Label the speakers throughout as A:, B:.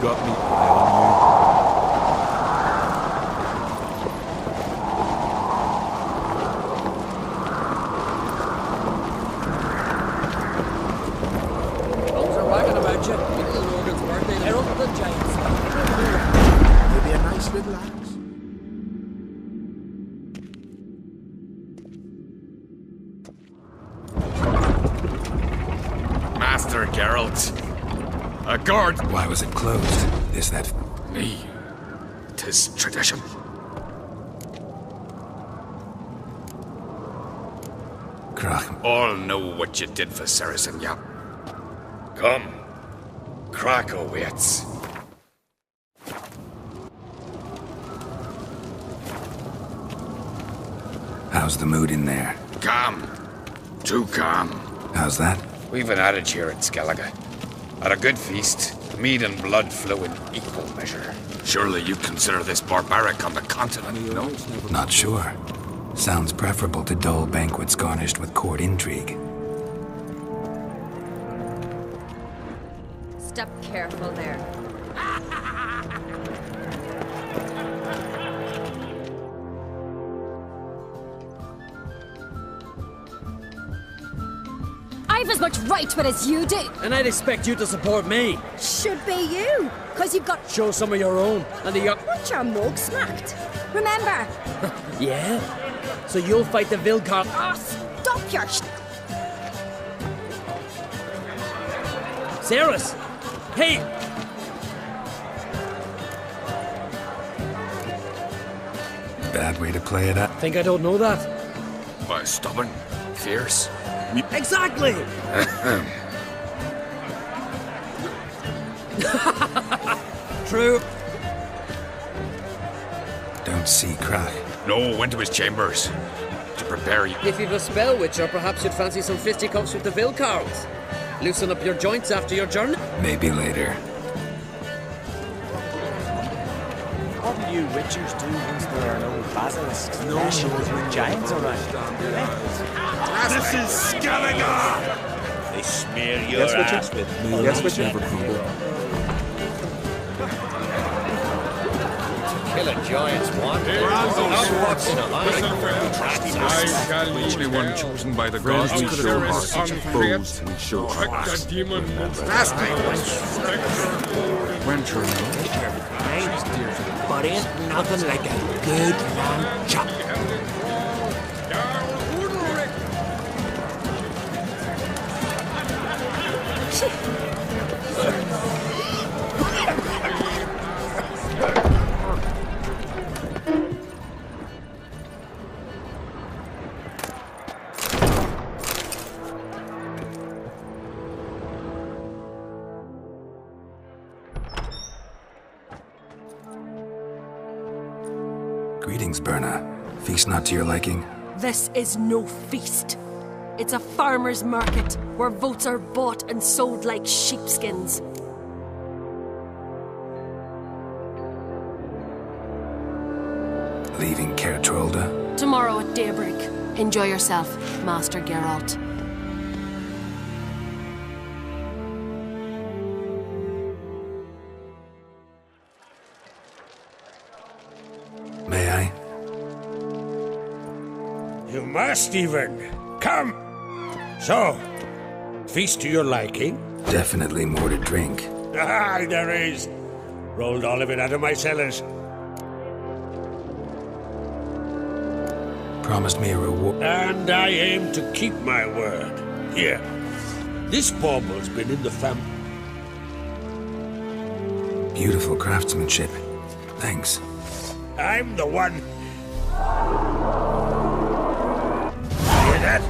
A: got me eye on
B: Those are wagging about you. Little Logan's birthday. They're up the giants.
C: Maybe a nice little axe.
D: Master Geralt. A guard.
E: Why was it closed? Is that...
D: Me. 'Tis tradition.
E: Krach?
D: All know what you did for Saracen, yap. Come. Krakow waits.
E: How's the mood in there?
D: Calm. Too calm.
E: How's that?
D: We've an adage here at Skellige. At a good feast, mead and blood flow in equal measure. Surely you consider this barbaric on the continent, no?
E: Not sure. Sounds preferable to dull banquets garnished with court intrigue.
F: Step careful there.
G: I've as much right to it as you do.
B: And I'd expect you to support me.
G: Should be you, because you've got
B: Show some of your own. And the young...
G: what your mug smacked. Remember?
B: Yeah? So you'll fight the Vilcar...
G: Oh, stop your
B: Sarahs! Hey!
E: Bad way to play it up.
B: Think I don't know that?
D: Why, stubborn, fierce.
B: Exactly! True.
E: Don't see Krach.
D: No, went to his chambers. To prepare you.
B: If you've a spell witcher, perhaps you'd fancy some fisticuffs with the Vilcars. Loosen up your joints after your journey.
E: Maybe later.
H: What do you witchers do once there are no basilisks, nationals with giants around?
D: This is Skellige!
H: They smear your ass with blood.
C: Yes, which never crumble.
H: Kill a giant's one. Not what's in a line.
D: Only one chosen by the gods.
A: We show hearts, foes we show trust.
D: Last night.
A: Venture
H: But ain't nothing like a good lamb chop.
E: Greetings, Berna. Feast not to your liking?
G: This is no feast. It's a farmer's market where votes are bought and sold like sheepskins.
E: Leaving Caer Trolda?
G: Tomorrow at daybreak. Enjoy yourself, Master Geralt.
E: May I?
I: You must even. Come! So, feast to your liking?
E: Definitely more to drink.
I: Ah, there is. Rolled all of it out of my cellars.
E: Promised me a reward.
I: And I aim to keep my word. Here. This bauble's been in the family.
E: Beautiful craftsmanship. Thanks.
I: I'm the one. Hear that?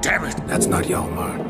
I: Damn it!
E: That's not Hjalmar.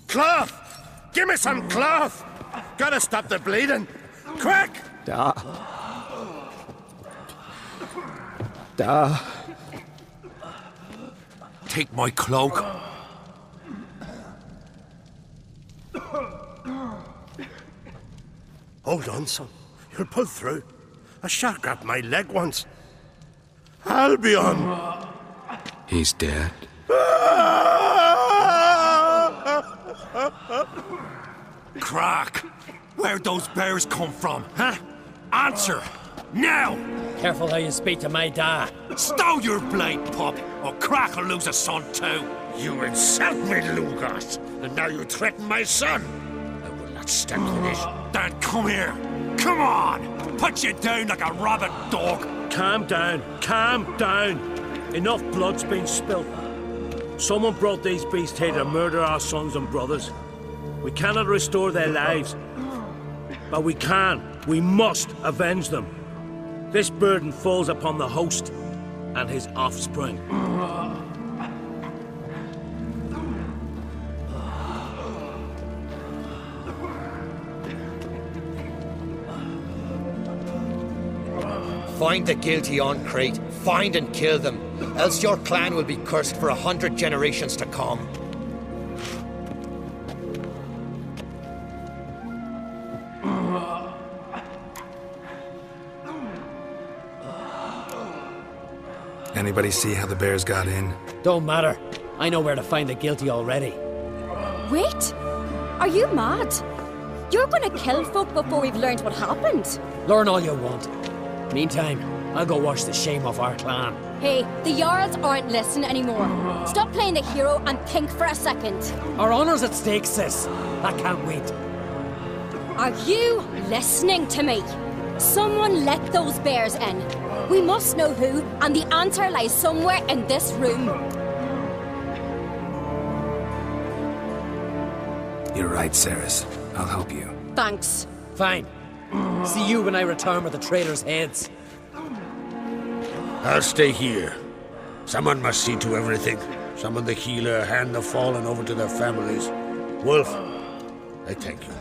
I: Cloth! Give me some cloth! Gotta stop the bleeding! Quick!
H: Da.
C: Take my cloak.
I: Hold on, son. You'll pull through. A shark grabbed my leg once. Albion!
E: He's dead.
C: Crack! Where'd those bears come from, huh? Answer! Now!
B: Careful how you speak to my dad.
C: Stow your blade, pup, or Crack will lose a son too.
I: You insult me, Lugas, and now you threaten my son. I will not stand for this.
C: Then come here. Come on! Put you down like a rabid dog.
F: Calm down. Calm down. Enough blood's been spilt. Someone brought these beasts here to murder our sons and brothers. We cannot restore their lives. But we can. We must avenge them. This burden falls upon the host and his offspring.
J: Find the guilty on Crete. Find and kill them. Else your clan will be cursed for 100 generations to come.
E: Anybody see how the bears got in?
B: Don't matter. I know where to find the guilty already.
G: Wait! Are you mad? You're gonna kill folk before we've learned what happened.
B: Learn all you want. Meantime, I'll go wash the shame off our clan.
G: Hey, the Jarls aren't listening anymore. Stop playing the hero and think for a second.
B: Our honour's at stake, sis. I can't wait.
G: Are you listening to me? Someone let those bears in. We must know who, and the answer lies somewhere in this room.
E: You're right, Ceres. I'll help you.
G: Thanks.
B: Fine. See you when I return with the traitors' heads.
I: I'll stay here. Someone must see to everything. Summon the healer, hand the fallen over to their families. Wolf, I thank you.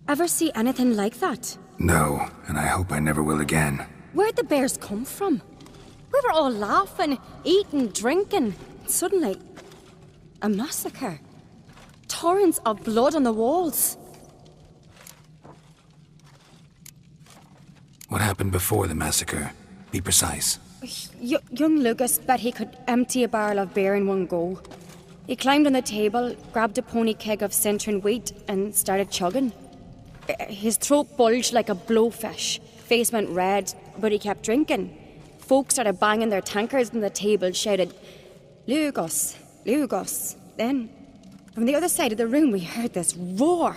G: Ever see anything like that?
E: No, and I hope I never will again.
G: Where'd the bears come from? We were all laughing, eating, drinking. Suddenly, a massacre. Torrents of blood on the walls.
E: What happened before the massacre? Be precise.
G: Young Lucas bet he could empty a barrel of beer in one go. He climbed on the table, grabbed a pony keg of Centron wheat, and started chugging. His throat bulged like a blowfish. Face went red, but he kept drinking. Folk started banging their tankards on the table, shouted, "Lugos, Lugos." Then, from the other side of the room, we heard this roar.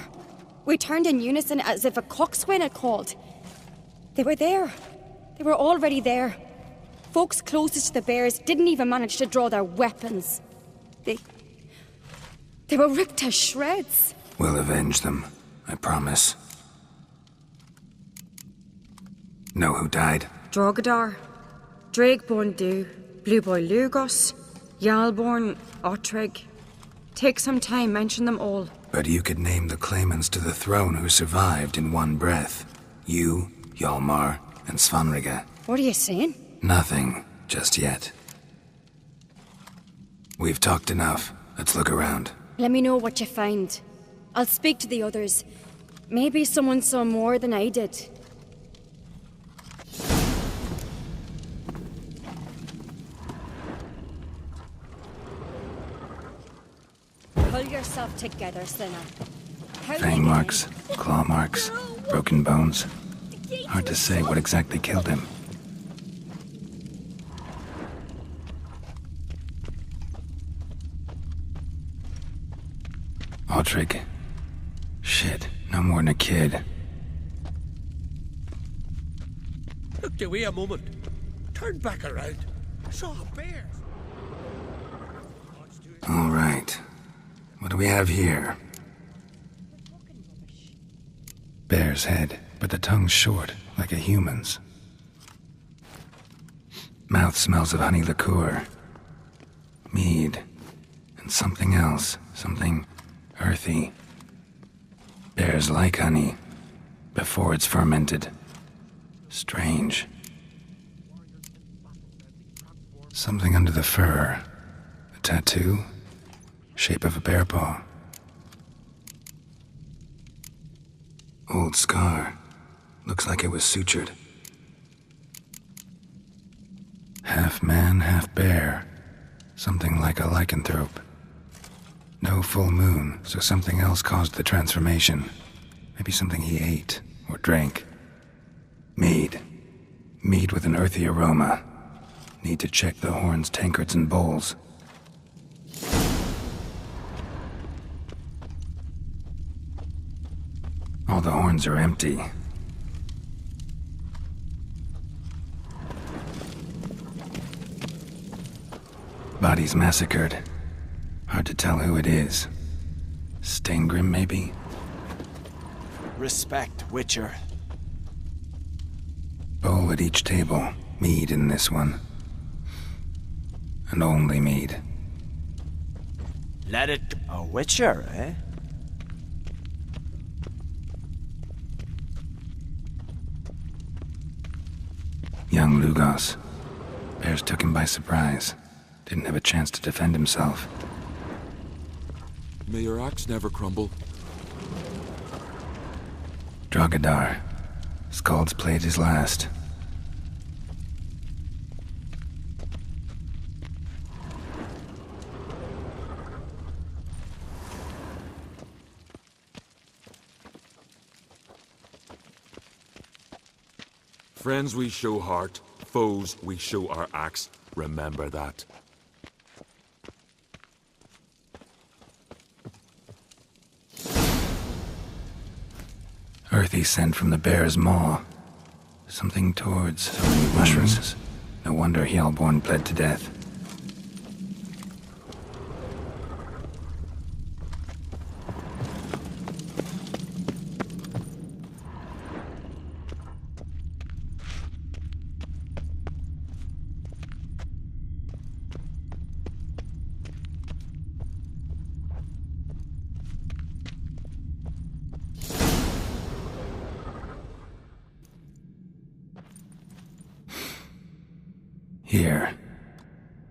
G: We turned in unison as if a coxswain had called. They were there. They were already there. Folks closest to the bears didn't even manage to draw their weapons. They were ripped to shreds.
E: We'll avenge them, I promise. Know who died?
G: Drogadar, Drakeborn Du, Blue Boy Lugos, Yalborn, Ottrig. Take some time, mention them all.
E: But you could name the claimants to the throne who survived in one breath. You, Hjalmar, and Svanrige.
G: What are you saying?
E: Nothing, just yet. We've talked enough. Let's look around.
G: Let me know what you find. I'll speak to the others. Maybe someone saw more than I did. Pull yourself together, sinner.
E: Fang marks, claw marks, broken bones. Hard to say what exactly killed him. Ottrig. Shit, no more than a kid.
I: you wait a moment. Turn back around. I saw a bear.
E: All right. What do we have here? Bear's head, but the tongue's short, like a human's. Mouth smells of honey liqueur. Mead. And something else. Something earthy. Bears like honey. Before it's fermented. Strange. Something under the fur. A tattoo? Shape of a bear paw. Old scar. Looks like it was sutured. Half man, half bear. Something like a lycanthrope. No full moon, so something else caused the transformation. Maybe something he ate or drank. Mead. Mead with an earthy aroma. Need to check the horns, tankards, and bowls. All the horns are empty. Bodies massacred. Hard to tell who it is. Steingrim, maybe?
H: Respect, Witcher.
E: Bowl at each table. Mead in this one. And only mead.
H: Let it... A Witcher, eh?
E: Young Lugos. Bears took him by surprise. Didn't have a chance to defend himself.
A: May your axe never crumble.
E: Drogadar. Skald's played his last.
A: Friends we show heart, foes we show our axe. Remember that.
E: Earthy scent from the bear's maw. Something towards so many mushrooms. No wonder Hjalborn bled to death. Here.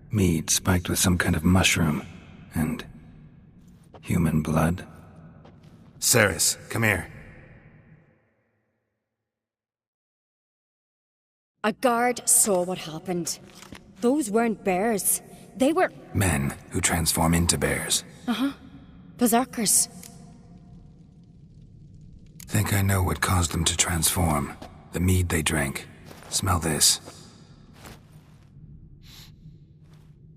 E: Mead spiked with some kind of mushroom. And... human blood. Ceres, come here.
G: A guard saw what happened. Those weren't bears. They were...
E: Men who transform into bears.
G: Uh-huh. Berserkers.
E: Think I know what caused them to transform. The mead they drank. Smell this.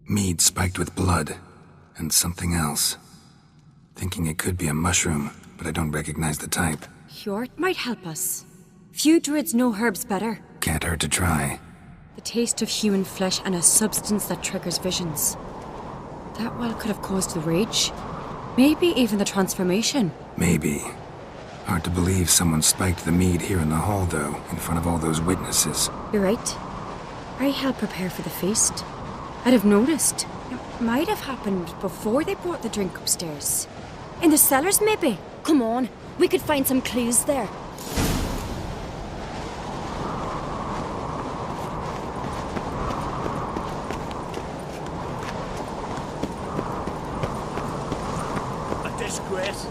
E: Mead spiked with blood. And something else. Thinking it could be a mushroom, but I don't recognize the type.
G: Hjort might help us. Few druids know herbs better.
E: Can't hurt to try.
G: The taste of human flesh and a substance that triggers visions. That well could have caused the rage. Maybe even the transformation.
E: Maybe. Hard to believe someone spiked the mead here in the hall, though, in front of all those witnesses.
G: You're right. I helped prepare for the feast. I'd have noticed. It might have happened before they brought the drink upstairs. In the cellars, maybe? Come on, we could find some clues there.
F: A disgrace.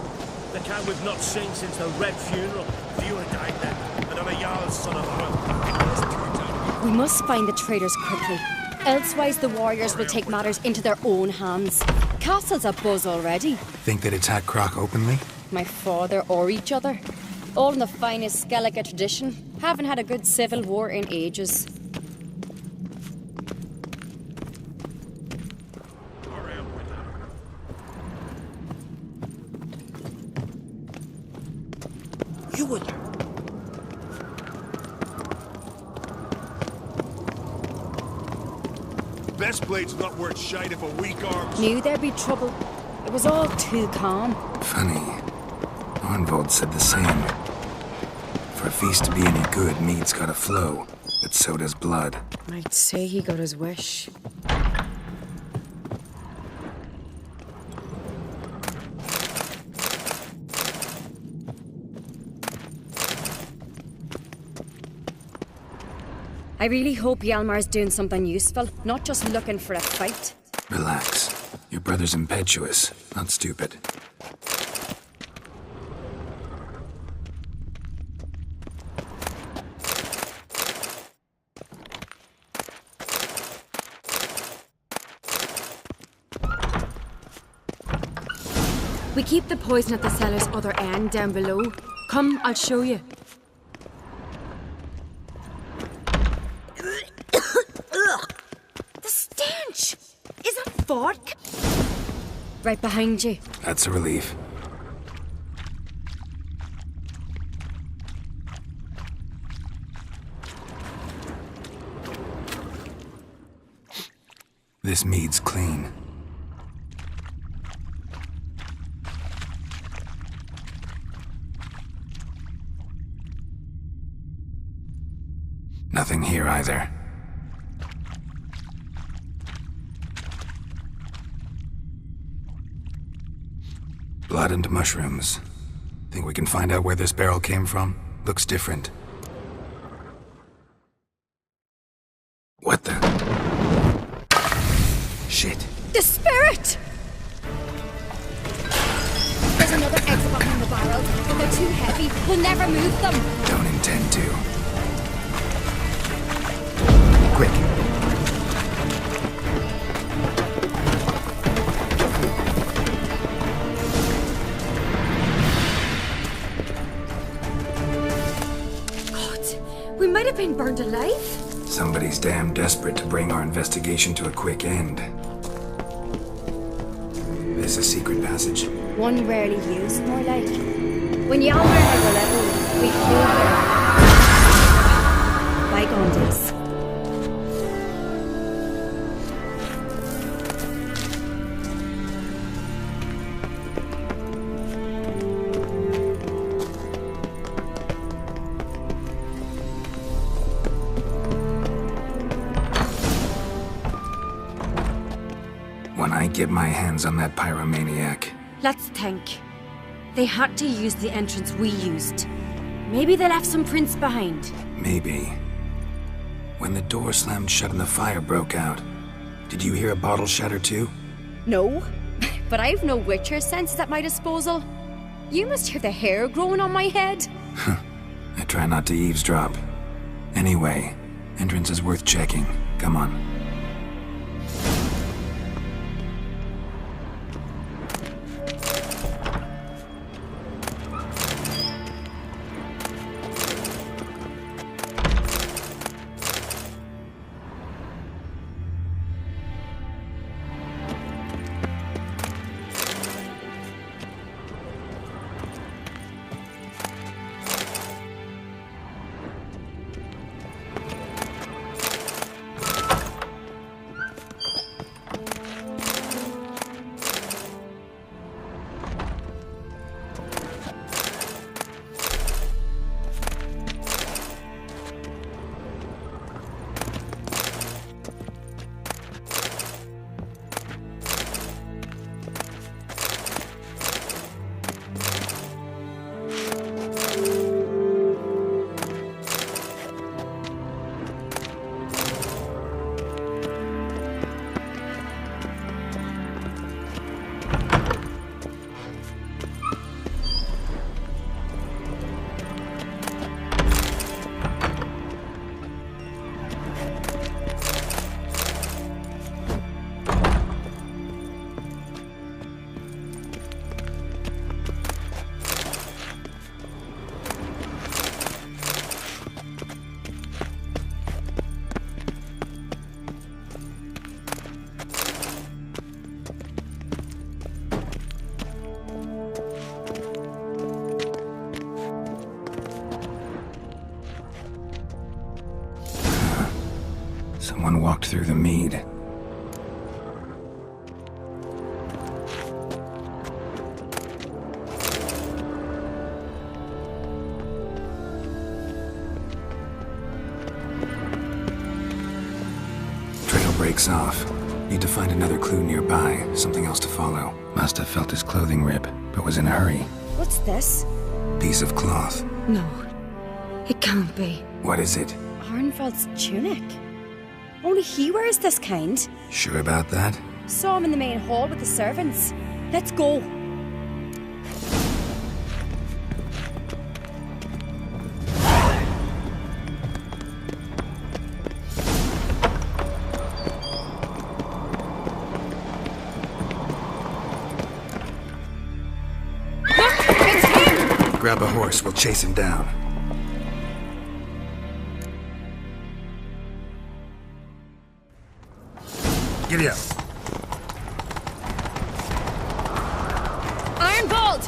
F: The can we've not seen since the Red funeral. Viewer died then, and I'm a Jarl's son of a...
G: We must find the traitors quickly. Elsewise, the warriors will take matters into their own hands. Castle's abuzz already.
E: Think they'd attack Croc openly?
G: My father or each other. All in the finest Skellige tradition. Haven't had a good civil war in ages.
I: You would...
C: best blade's not worth shite if a weak arm's...
G: Knew there'd be trouble. It was all too calm.
E: Funny. Arnvold said the same. For a feast to be any good, mead's gotta flow, but so does blood.
G: I'd say he got his wish. I really hope Hjalmar's doing something useful, not just looking for a fight.
E: Relax. Your brother's impetuous, not stupid.
G: We keep the poison at the cellar's other end down below. Come, I'll show you. The stench! Is that vodka? Right behind you.
E: That's a relief. This mead's clean. Nothing here either. Blood and mushrooms. Think we can find out where this barrel came from? Looks different. What the? Shit.
G: The spirit! There's another exit behind the barrel, but they're too heavy. We'll never move them.
E: Don't intend to. Quick.
G: God, we might have been burned alive.
E: Somebody's damn desperate to bring our investigation to a quick end. This a secret passage?
G: One rarely used, more like. When Hjalmar had a level, we killed her. Bygone days.
E: When I get my hands on that pyromaniac.
G: Let's think. They had to use the entrance we used. Maybe they left some prints behind.
E: Maybe. When the door slammed shut and the fire broke out, did you hear a bottle shatter too?
G: No, but I've no Witcher senses at my disposal. You must hear the hair growing on my head.
E: I try not to eavesdrop. Anyway, entrance is worth checking. Come on. Someone walked through the mead. breaks off. Need to find another clue nearby, something else to follow. Must have felt his clothing rip, but was in a hurry.
G: What's this?
E: Piece of cloth.
G: No. It can't be.
E: What is it?
G: Arnvald's tunic. Only he wears this kind.
E: Sure about that?
G: Saw him in the main hall with the servants. Let's go.
E: Grab a horse, we'll chase him down. Giddy up.
G: Arnvald!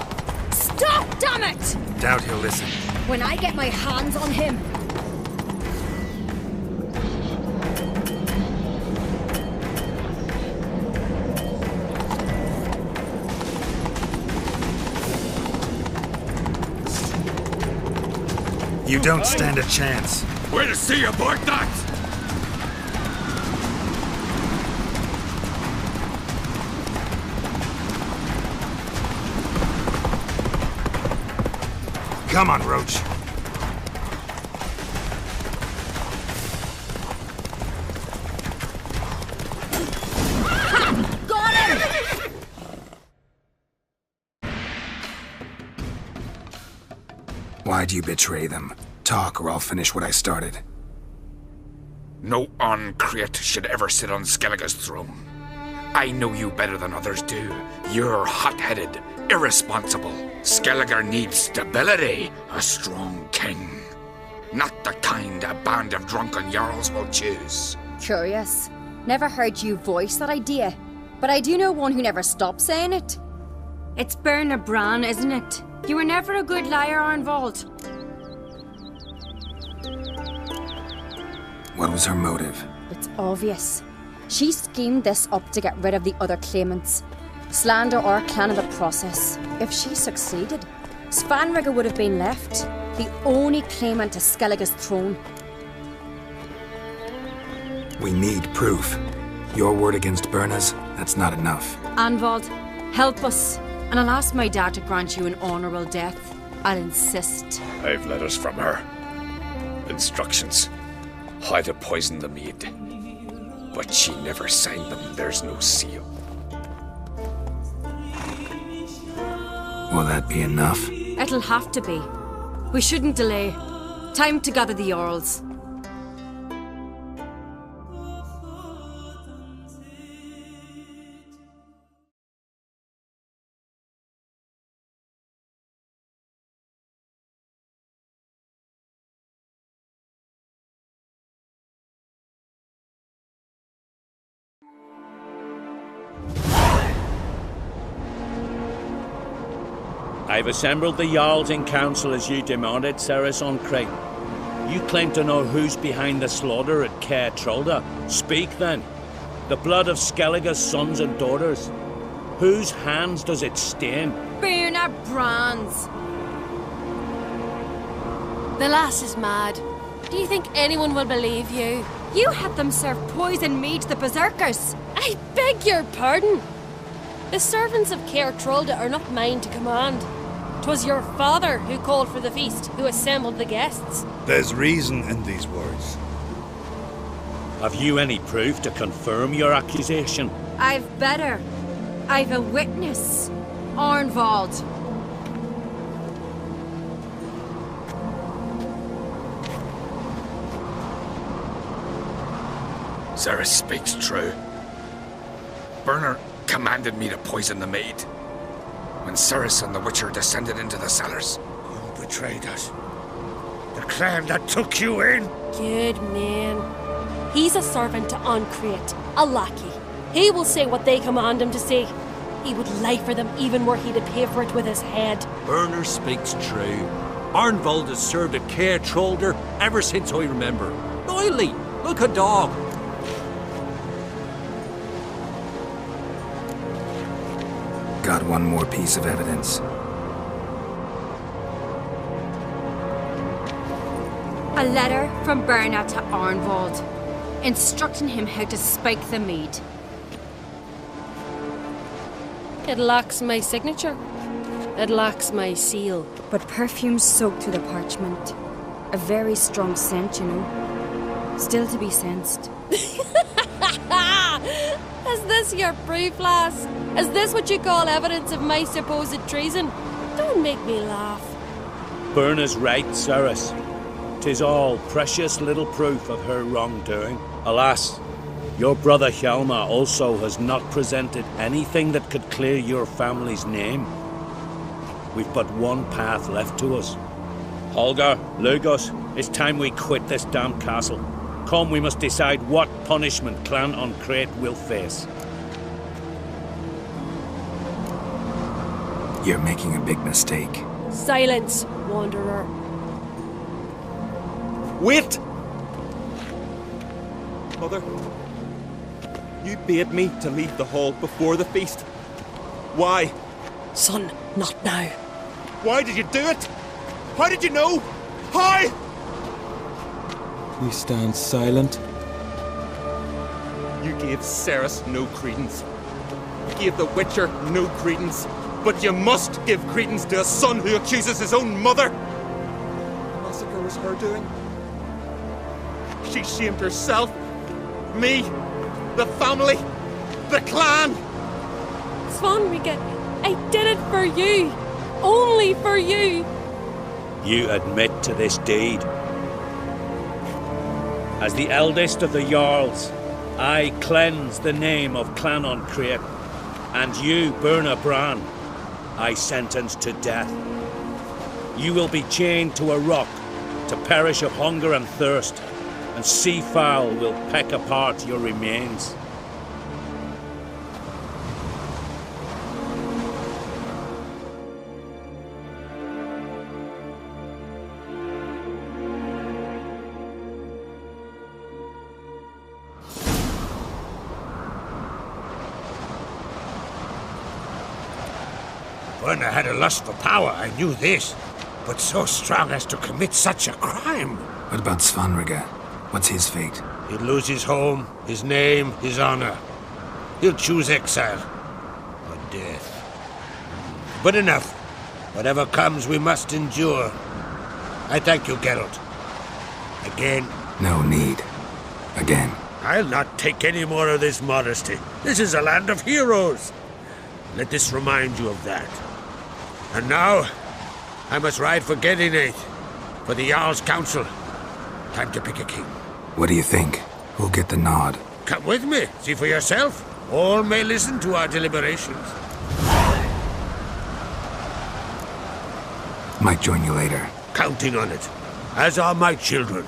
G: Stop, damn it!
E: Doubt he'll listen.
G: When I get my hands on him.
E: You don't stand a chance.
D: Way to see aboard that!
E: Come on, Roach.
G: Ha! Got him!
E: Why'd you betray them? Talk or I'll finish what I started.
D: No Uncreate should ever sit on Skellige's throne. I know you better than others do. You're hot-headed, irresponsible. Skellige needs stability, a strong king. Not the kind a band of drunken jarls will choose.
G: Curious. Never heard you voice that idea. But I do know one who never stops saying it. It's Berna Bran, isn't it? You were never a good liar, Arnvald.
E: What was her motive?
G: It's obvious. She schemed this up to get rid of the other claimants. Slander our clan in the process. If she succeeded, Svanrige would have been left, the only claimant to Skellige's throne.
E: We need proof. Your word against Berna's, that's not enough.
G: Arnvald, help us, and I'll ask my dad to grant you an honourable death. I'll insist.
D: I've letters from her. Instructions. How to poison the mead. But she never signed them. There's no seal.
E: Will that be enough?
G: It'll have to be. We shouldn't delay. Time to gather the Jarls.
F: I've assembled the Jarls in council as you demanded, Ceres on Crate. You claim to know who's behind the slaughter at Caer Trolda. Speak then. The blood of Skellige's sons and daughters. Whose hands does it stain?
G: Berna Bran's.
K: The lass is mad. Do you think anyone will believe you?
G: You had them serve poison mead to the berserkers.
K: I beg your pardon. The servants of Caer Trolda are not mine to command. 'Twas your father who called for the feast, who assembled the guests.
I: There's reason in these words.
F: Have you any proof to confirm your accusation?
G: I've better. I've a witness. Arnvald.
D: Ceres speaks true. Berna commanded me to poison the maid. When Ceres and the Witcher descended into the cellars.
I: You betrayed us. The clan that took you in.
K: Good man. He's a servant to Uncreate, a lackey. He will say what they command him to say. He would lie for them even were he to pay for it with his head.
L: Berner speaks true. Arnvald has served at Caer Trolda ever since I remember. Loyally, like a dog.
E: Got one more piece of evidence.
G: A letter from Berna to Arnvald.
M: instructing him how to spike the mead.
K: It lacks my signature. It lacks my seal.
G: But perfume's soaked through the parchment. A very strong scent, you know. Still to be sensed.
K: Is this your proof, lass? Is this what you call evidence of my supposed treason? Don't make me laugh.
F: Berna's right, Ceres. 'Tis all precious little proof of her wrongdoing. Alas, your brother Hjalmar also has not presented anything that could clear your family's name. We've but one path left to us. Holger, Lugos, it's time we quit this damn castle. Come, we must decide what punishment Clan on Crete will face.
E: You're making a big mistake.
K: Silence, wanderer.
N: Wait! Mother, you bade me to leave the hall before the feast. Why?
K: Son, not now.
N: Why did you do it? How did you know? How? We stand silent. You gave Ceres no credence. You gave the Witcher no credence. But you must give credence to a son who accuses his own mother. The massacre was her doing. She shamed herself, me, the family, the clan.
K: Svanrige, I did it for you. Only for you.
F: You admit to this deed. As the eldest of the Jarls, I cleanse the name of Clan on Crete, and you, Berna Bran, I sentence to death. You will be chained to a rock to perish of hunger and thirst, and sea fowl will peck apart your remains.
I: Berna had a lust for power, I knew this. But so strong as to commit such a crime.
E: What about Svanrige? What's his fate?
I: He'll lose his home, his name, his honor. He'll choose exile. Or death. But enough. Whatever comes, we must endure. I thank you, Geralt. Again.
E: No need. Again.
I: I'll not take any more of this modesty. This is a land of heroes. Let this remind you of that. And now, I must ride for Gedinate, for the Jarl's Council. Time to pick a king.
E: What do you think? Who'll get the nod?
I: Come with me, see for yourself. All may listen to our deliberations.
E: Might join you later.
I: Counting on it, as are my children.